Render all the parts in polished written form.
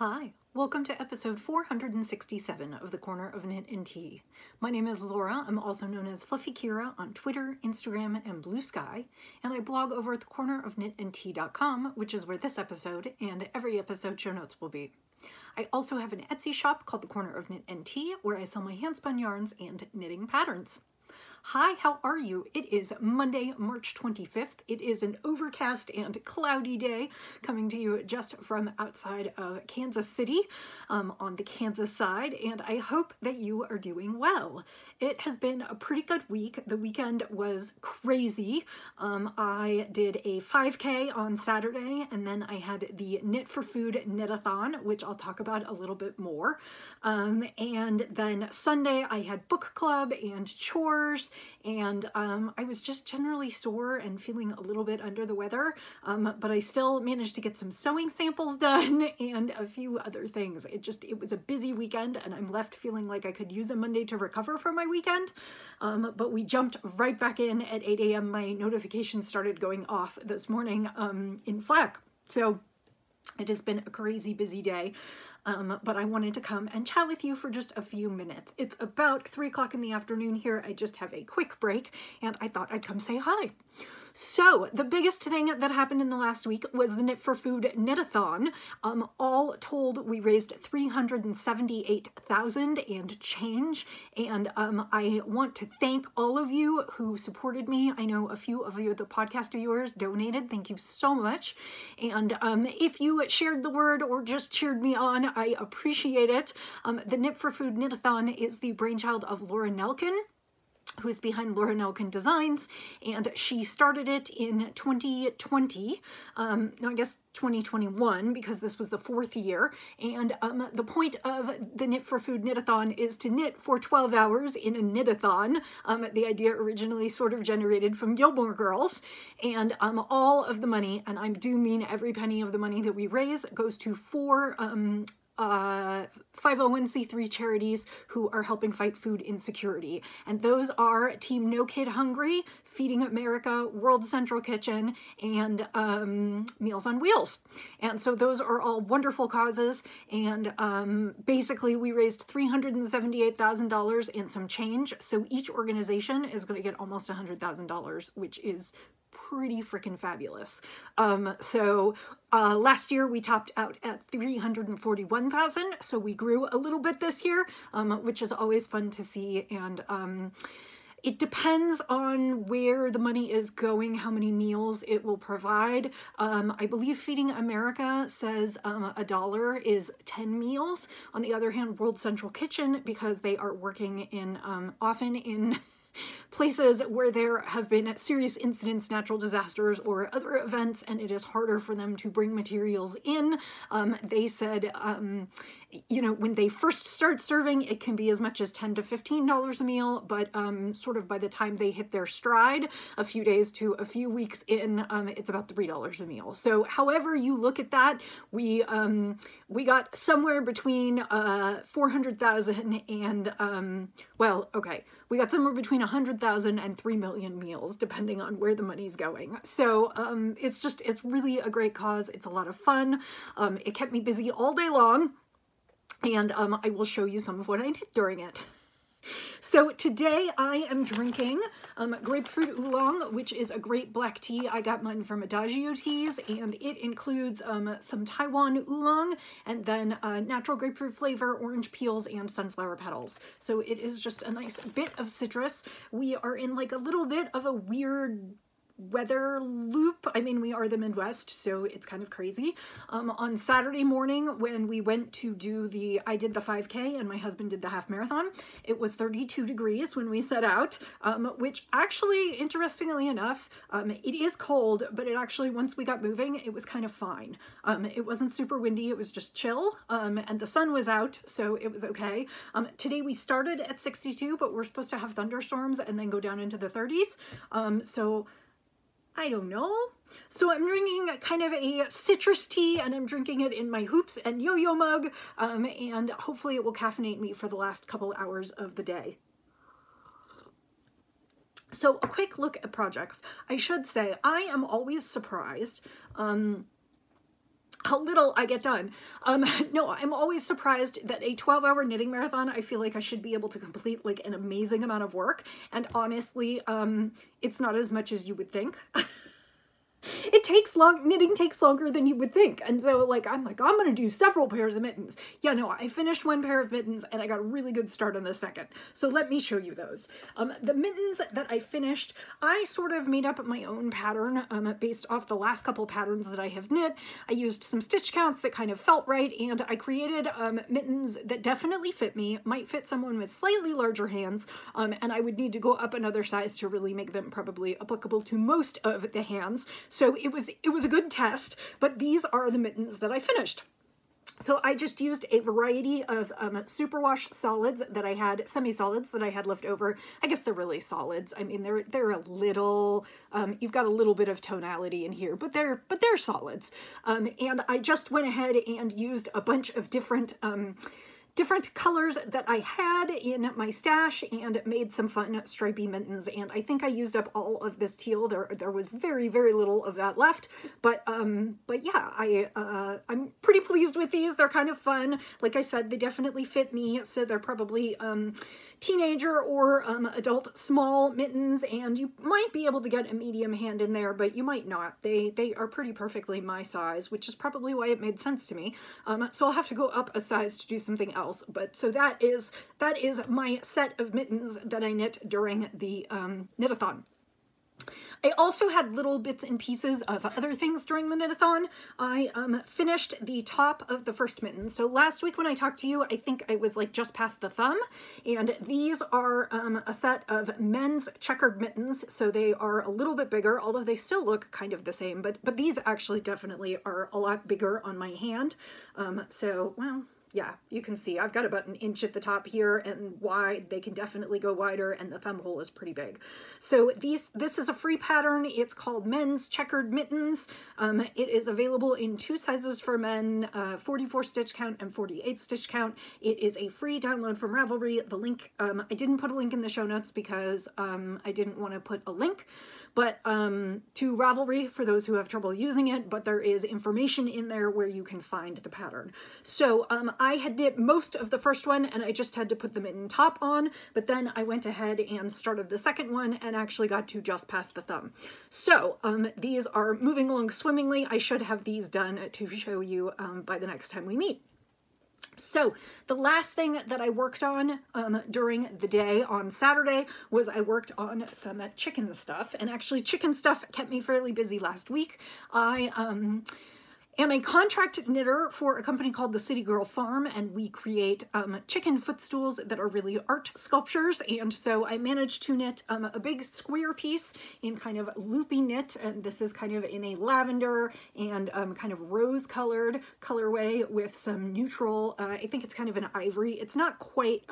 Hi, welcome to episode 467 of the Corner of Knit and Tea. My name is Laura. I'm also known as Fluffy Kira on Twitter, Instagram, and Blue Sky, and I blog over at thecornerofknitandtea.com, which is where this episode and every episode show notes will be. I also have an Etsy shop called The Corner of Knit and Tea, where I sell my handspun yarns and knitting patterns. Hi, how are you? It is Monday, March 25th. It is an overcast and cloudy day coming to you just from outside of Kansas City on the Kansas side, and I hope that you are doing well. It has been a pretty good week. The weekend was crazy. I did a 5K on Saturday, and then I had the Knit for Food Knitathon, which I'll talk about a little bit more. And then Sunday I had book club and chores, and I was just generally sore and feeling a little bit under the weather, but I still managed to get some sewing samples done and a few other things. It was a busy weekend, and I'm left feeling like I could use a Monday to recover from my weekend, but we jumped right back in at 8 a.m. My notifications started going off this morning in Slack. So it has been a crazy busy day, but I wanted to come and chat with you for just a few minutes. It's about 3 o'clock in the afternoon here. I just have a quick break, and I thought I'd come say hi. So the biggest thing that happened in the last week was the Knit for Food Knitathon. All told, we raised $378,000 and change, and I want to thank all of you who supported me. I know a few of you, the podcast viewers, donated. Thank you so much. And if you shared the word or just cheered me on, I appreciate it. The Knit for Food Knitathon is the brainchild of Laura Nelkin, who is behind Laura Nelkin Designs, and she started it in 2020, no, I guess 2021, because this was the 4th year, and the point of the Knit for Food Knitathon is to knit for 12 hours in a knitathon. The idea originally sort of generated from Gilmore Girls, and all of the money, and I do mean every penny of the money that we raise, goes to 4 501c3 charities who are helping fight food insecurity. And those are Team No Kid Hungry, Feeding America, World Central Kitchen, and Meals on Wheels. And so those are all wonderful causes. And basically we raised $378,000 and some change. So each organization is going to get almost $100,000, which is pretty freaking fabulous. So last year we topped out at $341,000, so we grew a little bit this year, which is always fun to see. And it depends on where the money is going, how many meals it will provide. I believe Feeding America says $1 is 10 meals. On the other hand, World Central Kitchen, because they are working in often in places where there have been serious incidents, natural disasters, or other events, and it is harder for them to bring materials in. They said, you know, when they first start serving, it can be as much as $10 to $15 a meal, but sort of by the time they hit their stride, a few days to a few weeks in, it's about $3 a meal. So however you look at that, we got somewhere between 400,000 and, well, okay, we got somewhere between 100,000 and 3 million meals, depending on where the money's going. So it's really a great cause. It's a lot of fun. It kept me busy all day long. And I will show you some of what I did during it. So today I am drinking grapefruit oolong, which is a great black tea. I got mine from Adagio Teas, and it includes some Taiwan oolong and then natural grapefruit flavor, orange peels, and sunflower petals. So it is just a nice bit of citrus. We are in like a little bit of a weird weather loop. I mean, we are the Midwest, so it's kind of crazy. On Saturday morning when we went to do I did the 5K and my husband did the half marathon, it was 32 degrees when we set out, which actually, interestingly enough, it is cold, but it actually, once we got moving, it was kind of fine. It wasn't super windy, it was just chill, and the sun was out, so it was okay. Today we started at 62, but we're supposed to have thunderstorms and then go down into the 30s, so I don't know. So I'm drinking kind of a citrus tea, and I'm drinking it in my hoops and yo-yo mug, and hopefully it will caffeinate me for the last couple hours of the day. So a quick look at projects. I should say I am always surprised how little I get done. No, I'm always surprised that a 12-hour knitting marathon, I feel like I should be able to complete like an amazing amount of work. And honestly, it's not as much as you would think. It takes knitting takes longer than you would think. And so like, I'm going to do several pairs of mittens. Yeah, no, I finished one pair of mittens and I got a really good start on the second. So let me show you those. The mittens that I finished, I sort of made up my own pattern based off the last couple patterns that I have knit. I used some stitch counts that kind of felt right, and I created mittens that definitely fit me, might fit someone with slightly larger hands, and I would need to go up another size to really make them probably applicable to most of the hands. So it was a good test, but these are the mittens that I finished. So I just used a variety of superwash solids that I had, semi-solids that I had left over. I guess they're really solids. I mean, they're a little, you've got a little bit of tonality in here, but they're solids. And I just went ahead and used a bunch of different colors that I had in my stash and made some fun stripy mittens. And I think I used up all of this teal. There was very, very little of that left, but yeah, I'm pretty pleased with these. They're kind of fun. Like I said, they definitely fit me. So they're probably teenager or adult small mittens, and you might be able to get a medium hand in there, but you might not. They are pretty perfectly my size, which is probably why it made sense to me. So I'll have to go up a size to do something else. But so that is my set of mittens that I knit during the knitathon. I also had little bits and pieces of other things during the knitathon. I finished the top of the first mitten. So last week when I talked to you, I think I was like just past the thumb, and these are a set of men's checkered mittens. So they are a little bit bigger, although they still look kind of the same, but these actually definitely are a lot bigger on my hand. So, well, yeah, you can see I've got about an inch at the top here, and wide. They can definitely go wider, and the thumb hole is pretty big. So this is a free pattern. It's called Men's Checkered Mittens. It is available in 2 sizes for men, 44 stitch count and 48 stitch count. It is a free download from Ravelry. The link, I didn't put a link in the show notes because I didn't want to put a link, but to Ravelry for those who have trouble using it, but there is information in there where you can find the pattern. So I had knit most of the first one and I just had to put the mitten top on, but then I went ahead and started the second one and actually got to just past the thumb. So these are moving along swimmingly. I should have these done to show you by the next time we meet. So the last thing that I worked on during the day on Saturday was I worked on some chicken stuff, and actually chicken stuff kept me fairly busy last week. I am a contract knitter for a company called the City Girl Farm, and we create chicken footstools that are really art sculptures. And so I managed to knit a big square piece in kind of loopy knit, and this is kind of in a lavender and kind of rose colored colorway with some neutral, I think it's kind of an ivory. It's not quite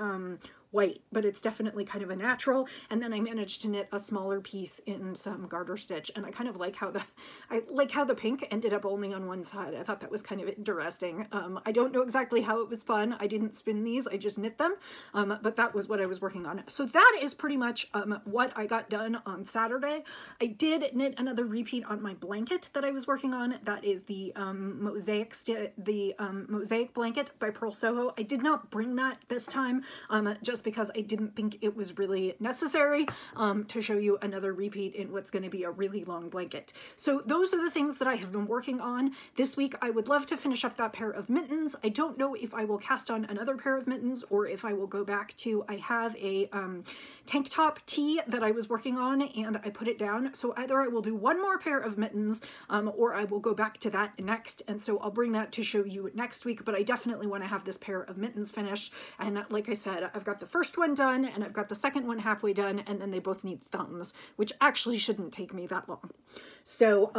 white, but it's definitely kind of a natural. And then I managed to knit a smaller piece in some garter stitch, and I kind of like how the pink ended up only on one side. I thought that was kind of interesting. I don't know exactly how it was spun. I didn't spin these, I just knit them, but that was what I was working on. So that is pretty much what I got done on Saturday. I did knit another repeat on my blanket that I was working on. That is the mosaic blanket by Pearl Soho. I did not bring that this time, just because I didn't think it was really necessary to show you another repeat in what's going to be a really long blanket. So those are the things that I have been working on this week. I would love to finish up that pair of mittens. I don't know if I will cast on another pair of mittens or if I will go back to, I have a tank top tee that I was working on and I put it down. So either I will do one more pair of mittens or I will go back to that next. And so I'll bring that to show you next week, but I definitely want to have this pair of mittens finished. And like I said, I've got the first one done and I've got the second one halfway done, and then they both need thumbs, which actually shouldn't take me that long. So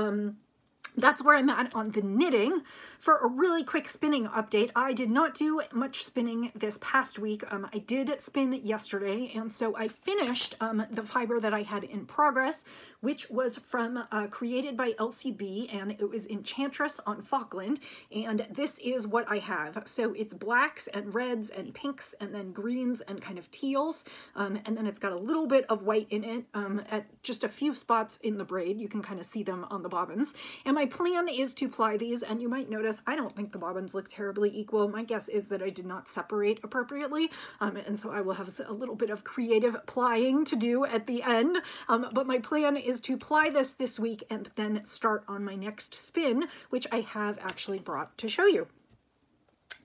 that's where I'm at on the knitting. For a really quick spinning update, I did not do much spinning this past week. I did spin yesterday, and so I finished the fiber that I had in progress, which was from Created by LCB, and it was Enchantress on Falkland, and this is what I have. So it's blacks and reds and pinks and then greens and kind of teals, and then it's got a little bit of white in it at just a few spots in the braid. You can kind of see them on the bobbins. And my plan is to ply these, and you might notice I don't think the bobbins look terribly equal. My guess is that I did not separate appropriately, and so I will have a little bit of creative plying to do at the end. But my plan is to ply this week and then start on my next spin, which I have actually brought to show you.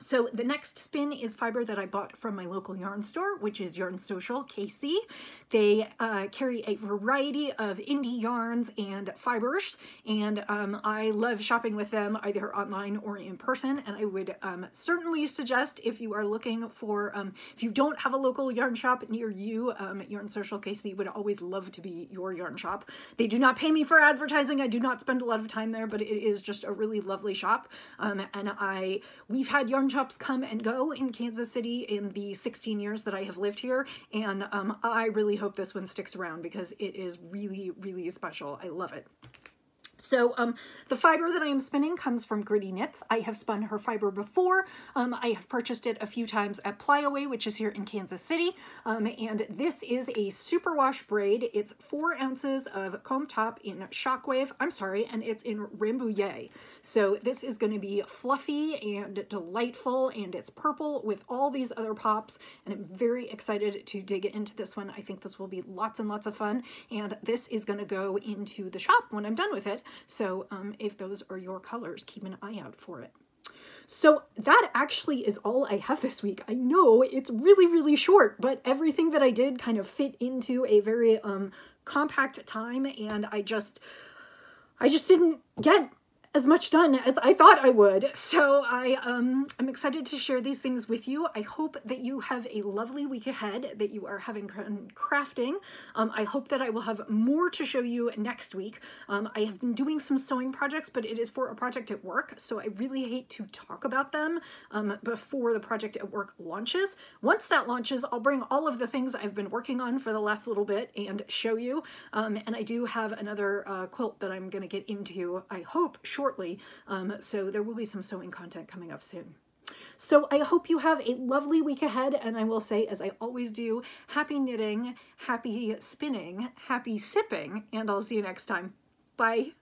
So the next spin is fiber that I bought from my local yarn store, which is Yarn Social KC. They carry a variety of indie yarns and fibers, and I love shopping with them either online or in person, and I would certainly suggest, if you are looking for, if you don't have a local yarn shop near you, Yarn Social KC would always love to be your yarn shop. They do not pay me for advertising. I do not spend a lot of time there, but it is just a really lovely shop, and we've had yarn shops come and go in Kansas City in the 16 years that I have lived here, and I really hope this one sticks around because it is really, really special. I love it. So the fiber that I am spinning comes from Gritty Knits. I have spun her fiber before. I have purchased it a few times at Plyaway, which is here in Kansas City. And this is a superwash braid. It's 4 ounces of comb top in Shockwave. I'm sorry, and it's in Rambouillet. So this is going to be fluffy and delightful, and it's purple with all these other pops. And I'm very excited to dig into this one. I think this will be lots and lots of fun. And this is going to go into the shop when I'm done with it. So if those are your colors, keep an eye out for it. So that actually is all I have this week. I know it's really, really short, but everything that I did kind of fit into a very compact time, and I just didn't get as much done as I thought I would. So I'm excited to share these things with you. I hope that you have a lovely week ahead, that you are having fun crafting. I hope that I will have more to show you next week. I have been doing some sewing projects, but it is for a project at work, so I really hate to talk about them before the project at work launches. Once that launches, I'll bring all of the things I've been working on for the last little bit and show you. And I do have another quilt that I'm going to get into, I hope, shortly. So there will be some sewing content coming up soon. So I hope you have a lovely week ahead, and I will say, as I always do, happy knitting, happy spinning, happy sipping, and I'll see you next time. Bye.